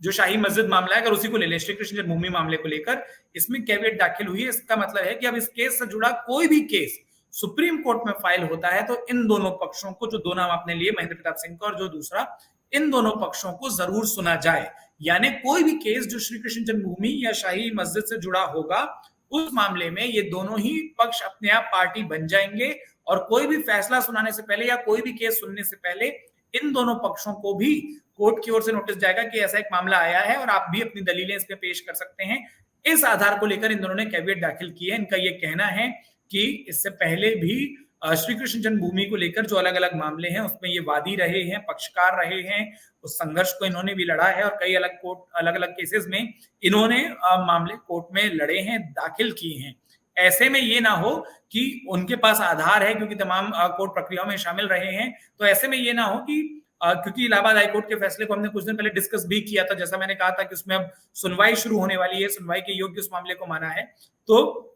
S2: जो शाही मस्जिद मामला है, अगर उसी को ले लें, श्री कृष्ण जन्मभूमि मामले को लेकर इसमें कैविएट दाखिल हुई है, इसका मतलब है कि अब इस केस से जुड़ा कोई भी केस सुप्रीम कोर्ट में फाइल होता है तो इन दोनों पक्षों को, जो दो नाम आपने लिए, महेंद्र प्रताप सिंह का और जो दूसरा, इन दोनों पक्षों को जरूर सुना जाए। यानी कोई भी केस जो श्री कृष्ण जन्मभूमि या शाही मस्जिद से जुड़ा होगा, उस मामले में ये दोनों ही पक्ष अपने आप पार्टी बन जाएंगे, और कोई भी फैसला सुनाने से पहले या कोई भी केस सुनने से पहले इन दोनों पक्षों को भी कोर्ट की ओर से नोटिस जाएगा कि ऐसा एक मामला आया है और आप भी अपनी दलीलें इसमें पेश कर सकते हैं। इस आधार को लेकर इन दोनों ने कैविएट दाखिल की है। इनका यह कहना है कि इससे पहले भी श्री कृष्ण जन्मभूमि को लेकर जो अलग अलग मामले हैं उसमें ये वादी रहे हैं, पक्षकार रहे हैं, उस संघर्ष को इन्होंने भी लड़ा है, और कई अलग अलग केसेस में इन्होंने मामले कोर्ट में लड़े हैं, दाखिल किए हैं। ऐसे में ये ना हो कि उनके पास आधार है क्योंकि तमाम कोर्ट प्रक्रियाओं में शामिल रहे हैं, तो ऐसे में ये ना हो कि क्योंकि इलाहाबाद हाईकोर्ट के फैसले को हमने कुछ दिन पहले डिस्कस भी किया था, जैसा मैंने कहा था कि उसमें अब सुनवाई शुरू होने वाली है, सुनवाई के योग्य उस मामले को माना है, तो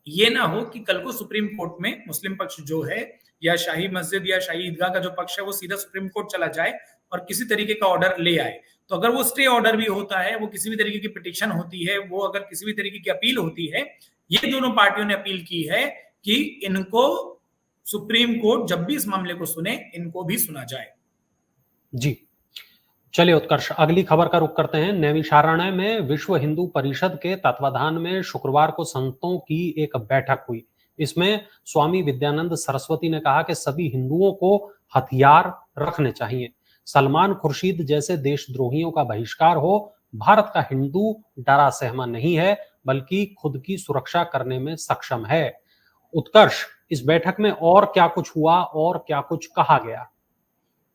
S2: ये ना हो कि कल को सुप्रीम कोर्ट में मुस्लिम पक्ष जो है, या शाही मस्जिद या शाही ईदगाह का जो पक्ष है, वो सीधा सुप्रीम कोर्ट चला जाए और किसी तरीके का ऑर्डर ले आए। तो अगर वो स्टे ऑर्डर भी होता है, वो किसी भी तरीके की पिटीशन होती है, वो अगर किसी भी तरीके की अपील होती है, ये दोनों पार्टियों ने अपील की है कि इनको सुप्रीम कोर्ट जब भी इस मामले को सुने, इनको भी सुना जाए।
S1: जी, चलिए उत्कर्ष, अगली खबर का रुख करते हैं। नैमिषारण्य में विश्व हिंदू परिषद के तत्वाधान में शुक्रवार को संतों की एक बैठक हुई। इसमें स्वामी विद्यानंद सरस्वती ने कहा कि सभी हिंदुओं को हथियार रखने चाहिए, सलमान खुर्शीद जैसे देशद्रोहियों का बहिष्कार हो, भारत का हिंदू डरा सहमा नहीं है बल्कि खुद की सुरक्षा करने में सक्षम है। उत्कर्ष, इस बैठक में और क्या कुछ हुआ और क्या कुछ कहा गया?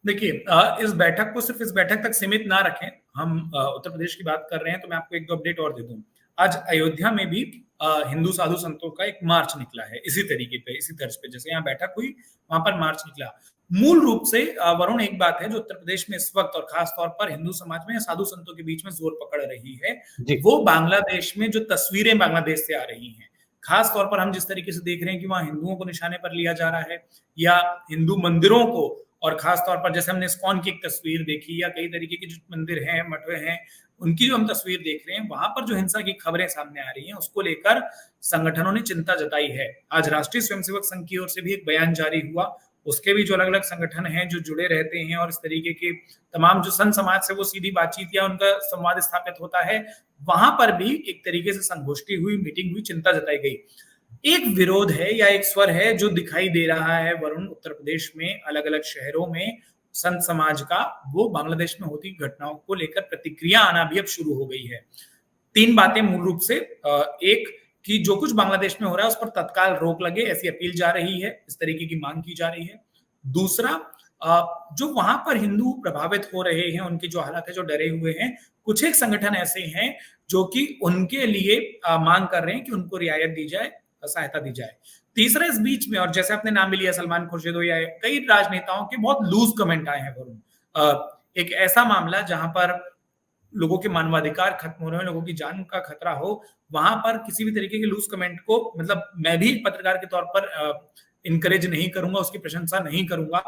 S2: देखिए, इस बैठक को सिर्फ इस बैठक तक सीमित ना रखें। हम उत्तर प्रदेश की बात कर रहे हैं, तो मैं आपको एक दो अपडेट और दे दूं। आज अयोध्या में भी हिंदू साधु संतों का एक मार्च निकला है, इसी तरीके पे, इसी तर्ज पे, जैसे यहाँ बैठक हुई वहां पर मार्च निकला। मूल रूप से वरुण, एक बात है जो उत्तर प्रदेश में इस वक्त और खास तौर पर हिंदू समाज में साधु संतों के बीच में जोर पकड़ रही है, वो बांग्लादेश में जो तस्वीरें बांग्लादेश से आ रही हैं, खास तौर पर हम जिस तरीके से देख रहे हैं कि वहां हिंदुओं को निशाने पर लिया जा रहा है, या हिंदू मंदिरों को, और खास तौर पर जैसे हमने इस्कॉन की एक तस्वीर देखी, या कई तरीके के जो मंदिर हैं, मठवे हैं, उनकी जो हम तस्वीर देख रहे हैं, वहां पर जो हिंसा की खबरें सामने आ रही हैं, उसको लेकर संगठनों ने चिंता जताई है। आज राष्ट्रीय स्वयंसेवक संघ की ओर से भी एक बयान जारी हुआ, उसके भी जो अलग अलग संगठन हैं जो जुड़े रहते हैं, और इस तरीके के तमाम जो संत समाज से वो सीधी बातचीत या उनका संवाद स्थापित होता है, वहां पर भी एक तरीके से संगोष्ठी हुई, मीटिंग हुई, चिंता जताई गई। एक विरोध है या एक स्वर है जो दिखाई दे रहा है वरुण, उत्तर प्रदेश में अलग अलग शहरों में संत समाज का, वो बांग्लादेश में होती घटनाओं को लेकर प्रतिक्रिया आना भी अब शुरू हो गई है। तीन बातें मूल रूप से, एक कि जो कुछ बांग्लादेश में हो रहा है उस पर तत्काल रोक लगे, ऐसी अपील जा रही है, इस तरीके की मांग की जा रही है। दूसरा, जो वहां पर हिंदू प्रभावित हो रहे हैं, उनके जो हालात है, जो डरे हुए हैं, कुछ एक संगठन ऐसे हैं जो कि उनके लिए मांग कर रहे हैं कि उनको रियायत दी जाए, सहायता दी जाए। तीसरा, इस बीच में, और जैसे आपने नाम भी लिया सलमान खुर्शीद या कई राजनेताओं के बहुत लूज कमेंट आए हैं वरुण, एक ऐसा मामला जहां पर लोगों के मानवाधिकार खत्म हो रहे हैं, लोगों की जान का खतरा हो, वहां पर किसी भी तरीके के लूज कमेंट को, मतलब मैं भी पत्रकार के तौर पर इनकरेज नहीं करूंगा, उसकी प्रशंसा नहीं करूंगा।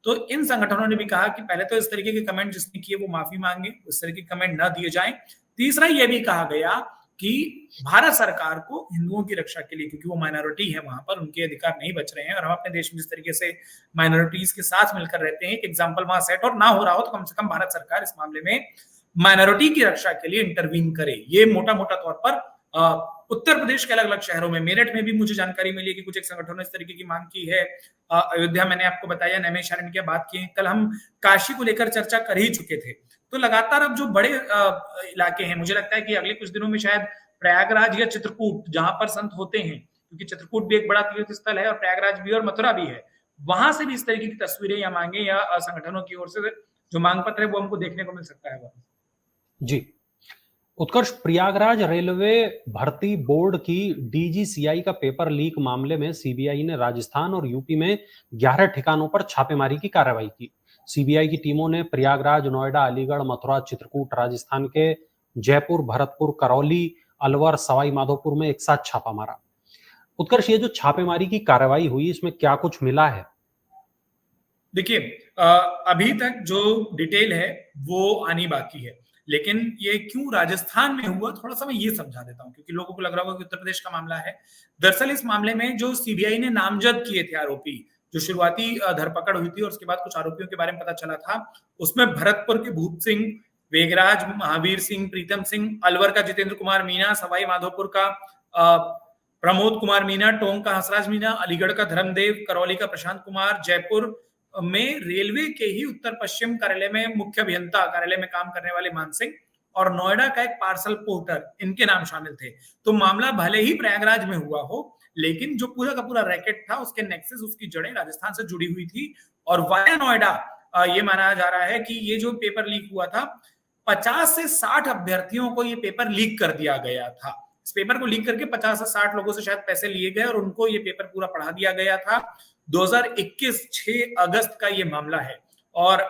S2: तो इन संगठनों ने भी कहा कि पहले तो इस तरीके के कमेंट जिसने किए वो माफी मांगे, उस तरह के कमेंट ना दिए जाएं। तीसरा, यह भी कहा गया कि भारत सरकार को हिंदुओं की रक्षा के लिए, क्योंकि वो माइनॉरिटी है वहां पर, उनके अधिकार नहीं बच रहे हैं, और हम अपने देश में जिस तरीके से माइनॉरिटीज के साथ मिलकर रहते हैं, एक एग्जाम्पल वहां सेट और ना हो रहा हो, तो कम से कम भारत सरकार इस मामले में माइनॉरिटी की रक्षा के लिए इंटरवीन करे। ये मोटा मोटा तौर पर उत्तर प्रदेश के अलग अलग शहरों में, मेरठ में भी मुझे जानकारी मिली है कि कुछ एक संगठनों ने इस तरीके की मांग की है। अयोध्या मैंने आपको बताया, नैमिषारण्य की बात की, कल हम काशी को लेकर चर्चा कर ही चुके थे। तो लगातार अब जो बड़े इलाके हैं, मुझे लगता है कि अगले कुछ दिनों में शायद प्रयागराज या चित्रकूट, जहां पर संत होते हैं, क्योंकि चित्रकूट भी एक बड़ा तीर्थ स्थल है और प्रयागराज भी और मथुरा भी है, वहां से भी इस तरीके की तस्वीरें या मांगे या संगठनों की ओर से जो मांग पत्र है वो हमको देखने को मिल सकता है।
S1: जी उत्कर्ष, प्रयागराज रेलवे भर्ती बोर्ड की डीजीसीआई का पेपर लीक मामले में सीबीआई ने राजस्थान और यूपी में 11 ठिकानों पर छापेमारी की कार्रवाई की। सीबीआई की टीमों ने प्रयागराज, नोएडा, अलीगढ़, मथुरा, चित्रकूट, राजस्थान के जयपुर, भरतपुर, करौली, अलवर, सवाई माधोपुर में एक साथ छापा मारा। उत्कर्ष, ये जो छापेमारी की कार्रवाई हुई, इसमें क्या कुछ मिला है?
S2: देखिए, अभी तक जो डिटेल है वो आनी बाकी है, लेकिन ये क्यों राजस्थान में हुआ थोड़ा सा मैं ये समझा देता हूँ, क्योंकि लोगों को लग रहा होगा कि उत्तर प्रदेश का मामला है। दरअसल इस मामले में जो सीबीआई ने नामजद किए थे आरोपी, जो शुरुआती धरपकड़ हुई थी और उसके बाद कुछ आरोपियों के बारे में पता चला था, उसमें भरतपुर के भूप सिंह, वेगराज, महावीर सिंह, प्रीतम सिंह, अलवर का जितेंद्र कुमार मीणा, सवाई माधोपुर का प्रमोद कुमार मीणा, टोंक का हंसराज मीणा, अलीगढ़ का धर्मदेव, करौली का प्रशांत कुमार, जयपुर में रेलवे के ही उत्तर पश्चिम कार्यालय में मुख्य अभियंता कार्यालय में काम करने वाले मान सिंह और नोएडा का एक पार्सल पोर्टर, इनके नाम शामिल थे। तो मामला भले ही प्रयागराज में हुआ हो, लेकिन जो पूरा का पूरा रैकेट था, उसके नेक्सस, उसकी जड़ें राजस्थान से जुड़ी हुई थी और वाया नोएडा ये माना जा रहा है कि ये जो पेपर लीक हुआ था, 50 से 60 अभ्यर्थियों को ये पेपर लीक कर दिया गया था। इस पेपर को लीक करके 50 से 60 लोगों से शायद पैसे लिए गए और उनको ये पेपर पूरा पढ़ा दिया गया था। 2021 6 अगस्त का ये मामला है और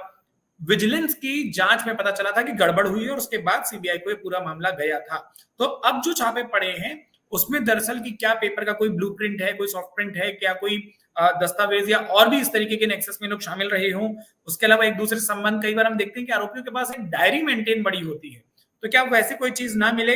S2: विजिलेंस की जांच में पता चला था कि गड़बड़ हुई है और उसके बाद सीबीआई को ये पूरा मामला गया था। तो अब जो छापे पड़े हैं उसमें दरअसल की क्या पेपर का कोई ब्लूप्रिंट है, कोई सॉफ्ट प्रिंट है, क्या कोई दस्तावेज या और भी इस तरीके के नेक्सस में लोग शामिल रहे हों। उसके अलावा एक दूसरे संबंध, कई बार हम देखते हैं कि आरोपियों के पास एक डायरी मेंटेन बड़ी होती है, तो क्या वैसे कोई चीज ना मिले,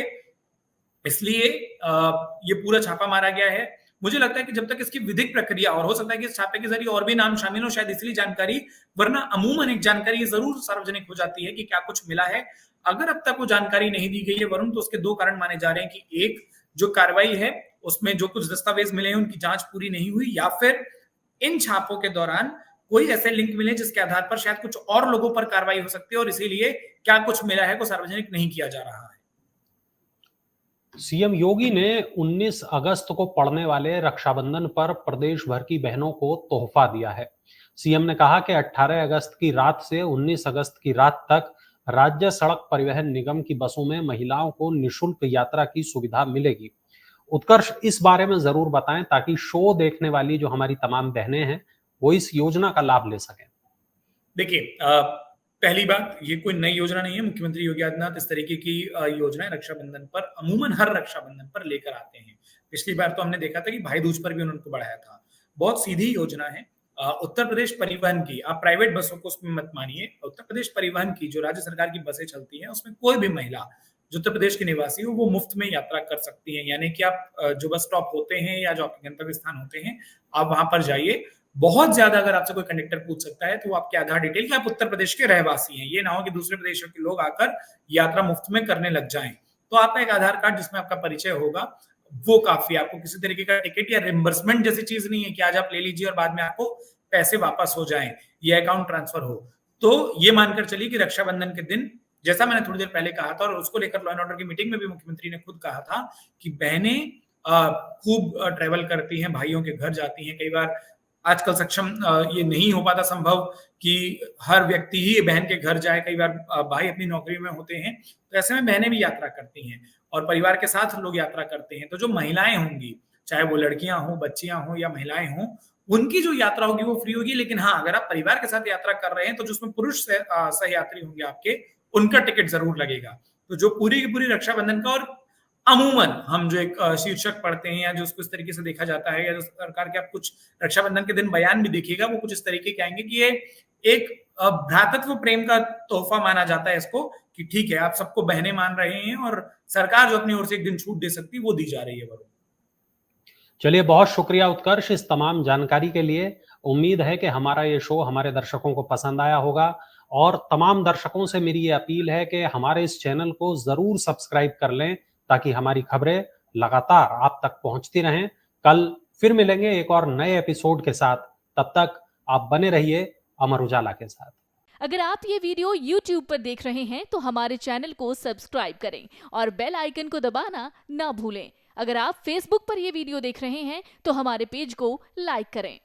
S2: इसलिए ये पूरा छापा मारा गया है। मुझे लगता है कि जब तक इसकी विधिक प्रक्रिया, और हो सकता है कि इस छापे के जरिए और भी नाम शामिल हो, शायद इसलिए जानकारी, वरना अमूमन एक जानकारी जरूर सार्वजनिक हो जाती है कि क्या कुछ मिला है। अगर अब तक वो जानकारी नहीं दी गई है वरुण, तो उसके दो कारण माने जा रहे हैं कि एक, जो कार्रवाई है उसमें जो कुछ दस्तावेज मिले हैं उनकी जांच पूरी नहीं हुई, या फिर इन छापों के दौरान कोई ऐसे लिंक मिले जिसके आधार पर शायद कुछ और लोगों पर कार्रवाई हो सकती है और इसीलिए क्या कुछ मिला है वो सार्वजनिक नहीं किया जा रहा है।
S1: सीएम योगी ने 19 अगस्त को पड़ने वाले रक्षाबंधन पर प्रदेश भर की बहनों को तोहफा दिया है। सीएम ने कहा कि 18 अगस्त की रात से 19 अगस्त की रात तक राज्य सड़क परिवहन निगम की बसों में महिलाओं को निःशुल्क यात्रा की सुविधा मिलेगी। उत्कर्ष, इस बारे में जरूर बताएं ताकि शो देखने वाली जो हमारी तमाम बहनें हैं वो इस योजना का लाभ ले सकें।
S2: देखिए, पहली बात, ये कोई नई योजना नहीं है। मुख्यमंत्री योगी आदित्यनाथ इस तरीके की योजनाएं रक्षाबंधन पर, अमूमन हर रक्षाबंधन पर लेकर आते हैं। पिछली बार तो हमने देखा था कि भाई दूज पर भी उन्होंने उनको बढ़ाया था। बहुत सीधी योजना है। उत्तर प्रदेश परिवहन की, आप प्राइवेट बसों को उसमें मत मानिए, उत्तर प्रदेश परिवहन की जो राज्य सरकार की बसें चलती हैं उसमें कोई भी महिला जो उत्तर प्रदेश की निवासी हो वो मुफ्त में यात्रा कर सकती है। यानी कि आप जो बस स्टॉप होते हैं या जो आपके गंतव्य स्थान होते हैं, आप वहां पर जाइए। बहुत ज्यादा अगर आपसे कोई कंडक्टर पूछ सकता है तो वो आपके आधार डिटेल कि आप उत्तर प्रदेश के रहवासी हैं, ये ना हो कि दूसरे प्रदेशों के लोग आकर यात्रा मुफ्त में करने लग जाएं। तो आपका एक आधार कार्ड जिसमें आपका परिचय होगा वो काफी, आपको किसी तरीके का टिकट या रिम्बर्समेंट जैसी चीज नहीं है कि आज आप ले लीजिए और बाद में आपको पैसे वापस हो जाएं या अकाउंट ट्रांसफर हो। तो ये मानकर चलिए कि रक्षाबंधन के दिन, जैसा मैंने थोड़ी देर पहले कहा था और उसको लेकर लॉ एंड ऑर्डर की मीटिंग में भी मुख्यमंत्री ने खुद कहा था कि बहनें खूब ट्रेवल करती हैं, भाइयों के घर जाती हैं। कई बार आजकल सक्षम ये नहीं हो पाता संभव कि हर व्यक्ति ही बहन के घर जाए, कई बार भाई अपनी नौकरी में होते हैं, तो ऐसे में बहनें भी यात्रा करती हैं और परिवार के साथ लोग यात्रा करते हैं। तो जो महिलाएं होंगी, चाहे वो लड़कियां हों, बच्चियां हों या महिलाएं हों, उनकी जो यात्रा होगी वो फ्री होगी। लेकिन हाँ, अगर आप परिवार के साथ यात्रा कर रहे हैं तो जो उसमें पुरुष सहयात्री होंगे आपके, उनका टिकट जरूर लगेगा। तो जो पूरी की पूरी रक्षाबंधन का, और अमूमन हम जो एक शीर्षक पढ़ते हैं या जो उसको इस तरीके से देखा जाता है, या जो सरकार के आप कुछ रक्षाबंधन के दिन बयान भी देखिएगा, वो कुछ इस तरीके के आएंगे कि ये एक भ्रातृत्व प्रेम का तोहफा माना जाता है इसको, कि ठीक है आप सबको बहनें मान रहे हैं और सरकार जो अपनी ओर से एक दिन छूट दे सकती है वो दी जा रही है। वरुण,
S1: चलिए, बहुत शुक्रिया उत्कर्ष इस तमाम जानकारी के लिए। उम्मीद है कि हमारा ये शो हमारे दर्शकों को पसंद आया होगा और तमाम दर्शकों से मेरी ये अपील है कि हमारे इस चैनल को जरूर सब्सक्राइब कर लें ताकि हमारी खबरें लगातार आप तक पहुंचती रहें। कल फिर मिलेंगे एक और नए एपिसोड के साथ। तब तक आप बने रहिए अमर उजाला के साथ।
S3: अगर आप ये वीडियो YouTube पर देख रहे हैं तो हमारे चैनल को सब्सक्राइब करें और बेल आइकन को दबाना ना भूलें। अगर आप Facebook पर ये वीडियो देख रहे हैं तो हमारे पेज को लाइक करें।